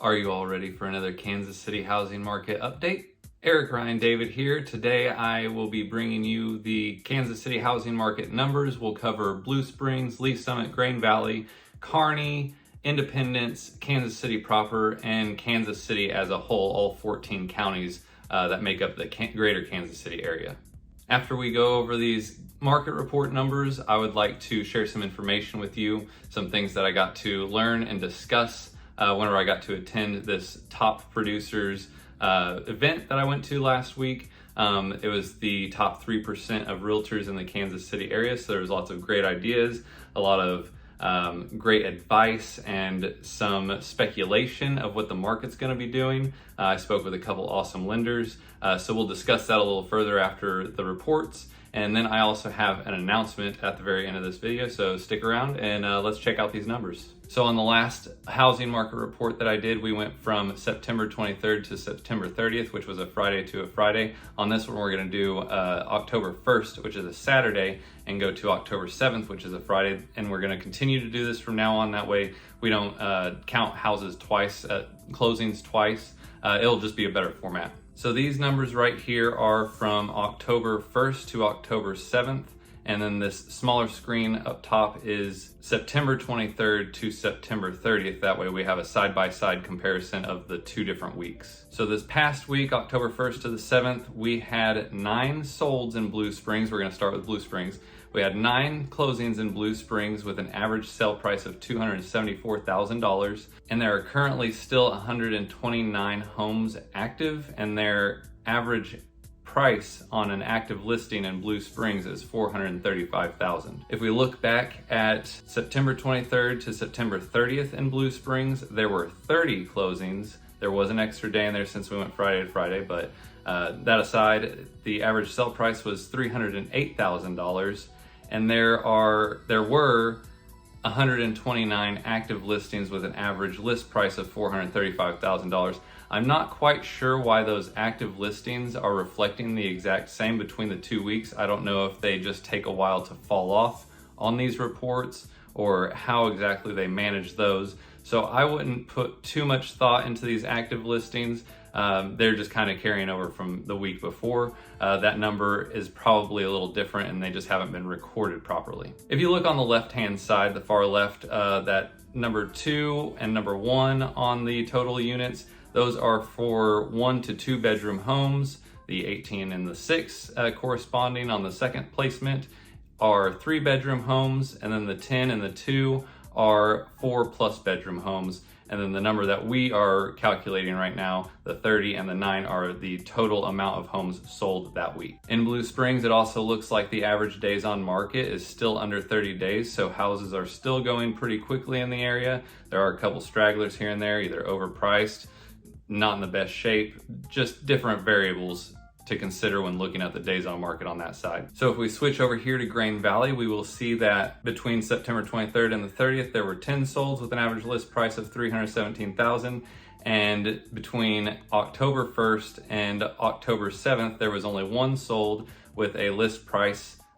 Are you all ready for another Kansas City housing market update? Eric, Ryan, David here. Today I will be bringing you the Kansas City housing market numbers. We'll cover Blue Springs, Lee Summit, Grain Valley, Kearney, Independence, Kansas City proper, and Kansas City as a whole, all 14 counties that make up the greater Kansas City area. After we go over these market report numbers, I would like to share some information with you, some things that I got to learn and discuss whenever I got to attend this top producers event that I went to last week. It was the top 3% of realtors in the Kansas City area, so there was lots of great ideas, a lot of great advice, and some speculation of what the market's going to be doing. I spoke with a couple awesome lenders, so we'll discuss that a little further after the reports. And then I also have an announcement at the very end of this video, so stick around and let's check out these numbers. So on the last housing market report that I did, we went from September 23rd to September 30th, which was a Friday to a Friday. On this one, we're gonna do October 1st, which is a Saturday, and go to October 7th, which is a Friday. And we're gonna continue to do this from now on. That way we don't count houses twice, closings twice. It'll just be a better format. So these numbers right here are from October 1st to October 7th. And then this smaller screen up top is September 23rd to September 30th. That way we have a side-by-side comparison of the two different weeks. So this past week, October 1st to the 7th, we had 9 solds in Blue Springs. We're gonna start with Blue Springs. We had 9 closings in Blue Springs with an average sale price of $274,000. And there are currently still 129 homes active, and their average price on an active listing in Blue Springs is $435,000. If we look back at September 23rd to September 30th in Blue Springs, there were 30 closings. There was an extra day in there since we went Friday to Friday, but that aside, the average sale price was $308,000, and there were 129 active listings with an average list price of $435,000. I'm not quite sure why those active listings are reflecting the exact same between the 2 weeks. I don't know if they just take a while to fall off on these reports or how exactly they manage those. So I wouldn't put too much thought into these active listings. They're just kind of carrying over from the week before. That number is probably a little different and they just haven't been recorded properly. If you look on the left-hand side, the far left, that number 2 and number 1 on the total units, those are for 1 to 2 bedroom homes. The 18 and the 6 corresponding on the second placement are 3 bedroom homes, and then the 10 and the 2 are 4+ bedroom homes. And then the number that we are calculating right now, the 30 and the 9, are the total amount of homes sold that week. In Blue Springs, it also looks like the average days on market is still under 30 days, so houses are still going pretty quickly in the area. There are a couple stragglers here and there, either overpriced, not in the best shape, just different variables to consider when looking at the days on market on that side. So if we switch over here to Grain Valley, we will see that between September 23rd and the 30th, there were 10 solds with an average list price of $317,000. And between October 1st and October 7th, there was only 1 sold with a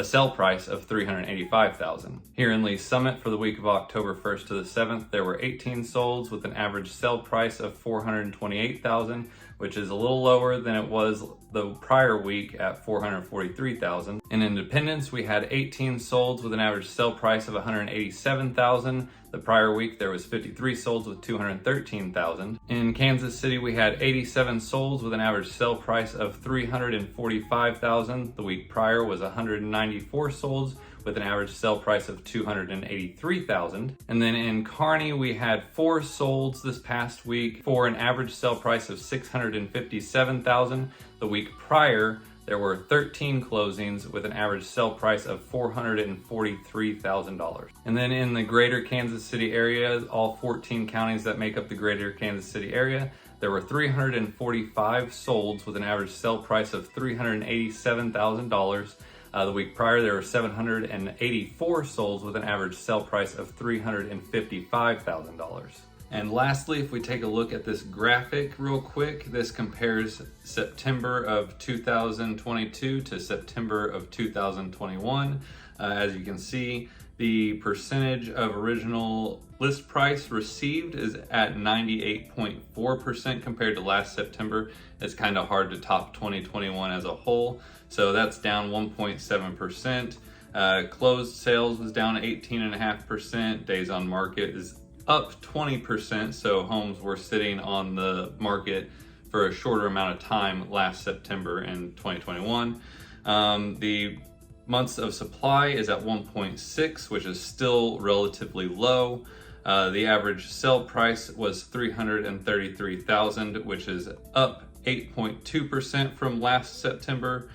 sell price of $385,000. Here in Lee Summit for the week of October 1st to the 7th, there were 18 solds with an average sell price of $428,000, which is a little lower than it was the prior week at $443,000. In Independence, we had 18 solds with an average sell price of $187,000. The prior week, there was 53 solds with $213,000. In Kansas City, we had 87 solds with an average sell price of $345,000. The week prior was 194 solds with an average sell price of $283,000. And then in Kearney, we had 4 solds this past week for an average sell price of $657,000. The week prior, there were 13 closings with an average sell price of $443,000. And then in the greater Kansas City area, all 14 counties that make up the greater Kansas City area, there were 345 solds with an average sell price of $387,000. The week prior, there were 784 solds with an average sell price of $355,000. And lastly, if we take a look at this graphic real quick, this compares September of 2022 to September of 2021. As you can see, The percentage of original list price received is at 98.4% compared to last September. It's kind of hard to top 2021 as a whole, so that's down 1.7%. Closed sales was down 18.5%. Days on market is up 20%, so homes were sitting on the market for a shorter amount of time last September in 2021. The months of supply is at 1.6, which is still relatively low. The average sale price was $333,000, which is up 8.2% from last September.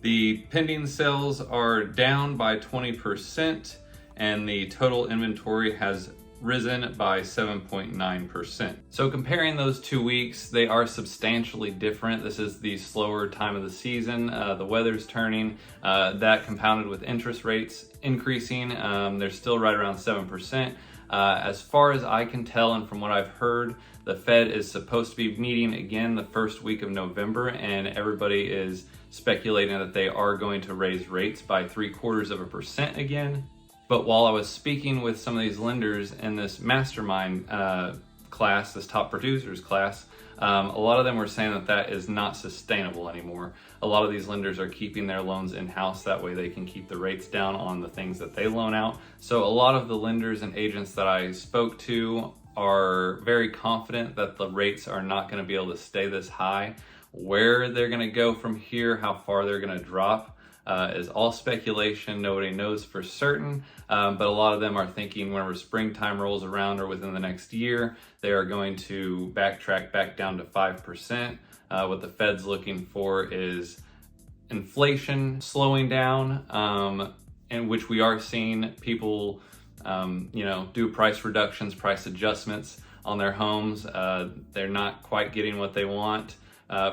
The pending sales are down by 20%, and the total inventory has risen by 7.9%. So comparing those 2 weeks, they are substantially different. This is the slower time of the season. The weather's turning. That compounded with interest rates increasing, they're still right around 7%. As far as I can tell, and from what I've heard, the Fed is supposed to be meeting again the first week of November, and everybody is speculating that they are going to raise rates by 0.75% again. But while I was speaking with some of these lenders in this mastermind class, this top producers class, a lot of them were saying that that is not sustainable anymore. A lot of these lenders are keeping their loans in-house. That way they can keep the rates down on the things that they loan out. So a lot of the lenders and agents that I spoke to are very confident that the rates are not going to be able to stay this high. Where they're going to go from here, how far they're going to drop, is all speculation. Nobody knows for certain, but a lot of them are thinking whenever springtime rolls around or within the next year, they are going to backtrack back down to 5%. What the Fed's looking for is inflation slowing down, in which we are seeing people, do price reductions, price adjustments on their homes. They're not quite getting what they want.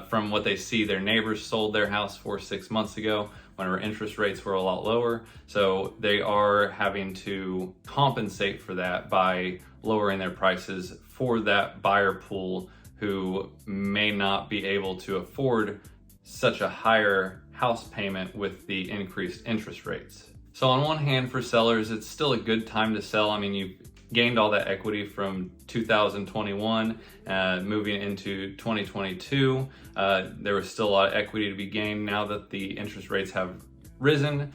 From what they see, their neighbors sold their house 6 months ago whenever interest rates were a lot lower. So they are having to compensate for that by lowering their prices for that buyer pool who may not be able to afford such a higher house payment with the increased interest rates. So on one hand, for sellers, it's still a good time to sell. I mean, you've gained all that equity from 2021, moving into 2022. There was still a lot of equity to be gained. Now that the interest rates have risen,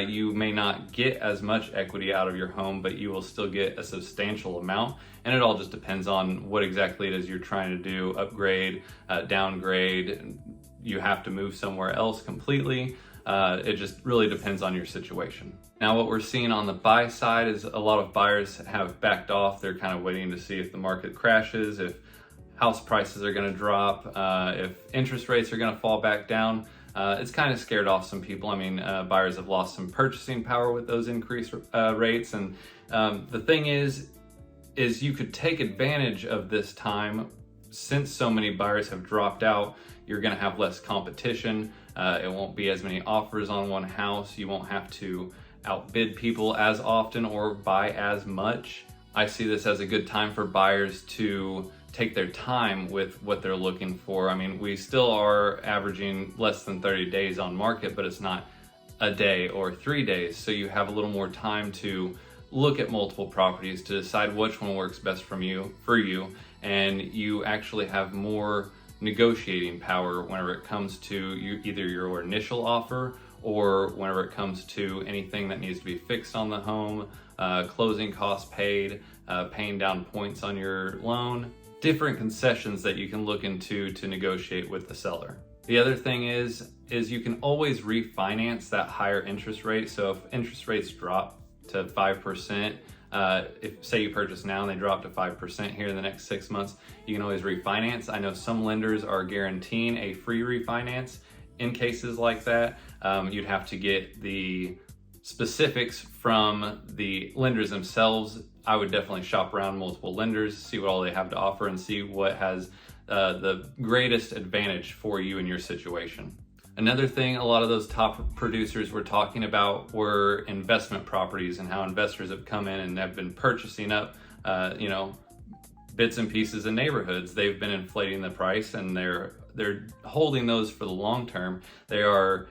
you may not get as much equity out of your home, but you will still get a substantial amount. And it all just depends on what exactly it is you're trying to do: upgrade, downgrade, you have to move somewhere else completely. It just really depends on your situation. Now, what we're seeing on the buy side is a lot of buyers have backed off. They're kind of waiting to see if the market crashes, if house prices are going to drop, if interest rates are going to fall back down. It's kind of scared off some people. I mean, buyers have lost some purchasing power with those increased rates. And the thing is you could take advantage of this time. Since so many buyers have dropped out, you're going to have less competition. It won't be as many offers on one house. You won't have to outbid people as often or buy as much. I see this as a good time for buyers to take their time with what they're looking for. I mean, we still are averaging less than 30 days on market, but it's not a day or 3 days. So you have a little more time to look at multiple properties to decide which one works best for you, and you actually have more negotiating power whenever it comes to either your initial offer or whenever it comes to anything that needs to be fixed on the home, closing costs paid, paying down points on your loan, different concessions that you can look into to negotiate with the seller. The other thing is you can always refinance that higher interest rate. So if interest rates drop to 5%, if say you purchase now and they drop to 5% here in the next 6 months, you can always refinance. I know some lenders are guaranteeing a free refinance in cases like that. You'd have to get the specifics from the lenders themselves. I would definitely shop around multiple lenders, see what all they have to offer, and see what has the greatest advantage for you in your situation. Another thing a lot of those top producers were talking about were investment properties and how investors have come in and have been purchasing up, bits and pieces in neighborhoods. They've been inflating the price and they're holding those for the long term. They are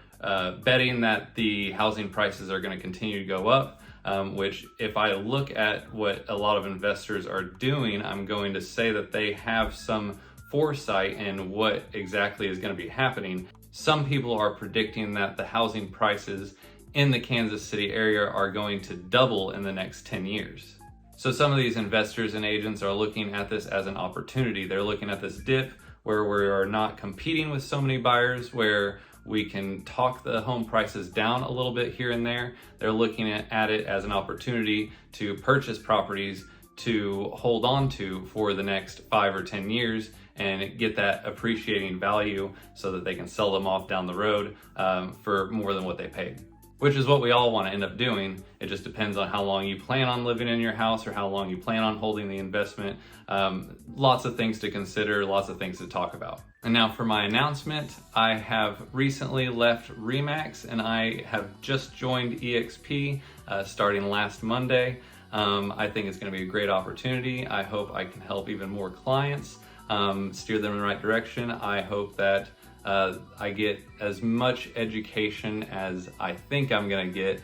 betting that the housing prices are going to continue to go up. which if I look at what a lot of investors are doing, I'm going to say that they have some foresight in what exactly is going to be happening. Some people are predicting that the housing prices in the Kansas City area are going to double in the next 10 years. So some of these investors and agents are looking at this as an opportunity. They're looking at this dip where we are not competing with so many buyers, where we can talk the home prices down a little bit here and there. They're looking at it as an opportunity to purchase properties to hold on to for the next 5 or 10 years and get that appreciating value so that they can sell them off down the road for more than what they paid, which is what we all want to end up doing. It just depends on how long you plan on living in your house or how long you plan on holding the investment. Lots of things to consider, lots of things to talk about. And now for my announcement, I have recently left RE/MAX and I have just joined EXP starting last Monday. I think it's going to be a great opportunity. I hope I can help even more clients, steer them in the right direction. I hope that I get as much education as I think I'm going to get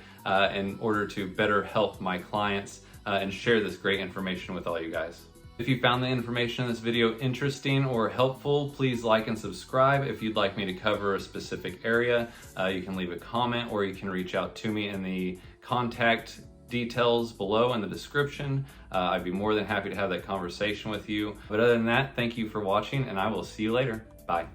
in order to better help my clients and share this great information with all you guys. If you found the information in this video interesting or helpful, please like and subscribe. If you'd like me to cover a specific area, you can leave a comment or you can reach out to me in the contact details below in the description. I'd be more than happy to have that conversation with you. But other than that, thank you for watching and I will see you later. Bye.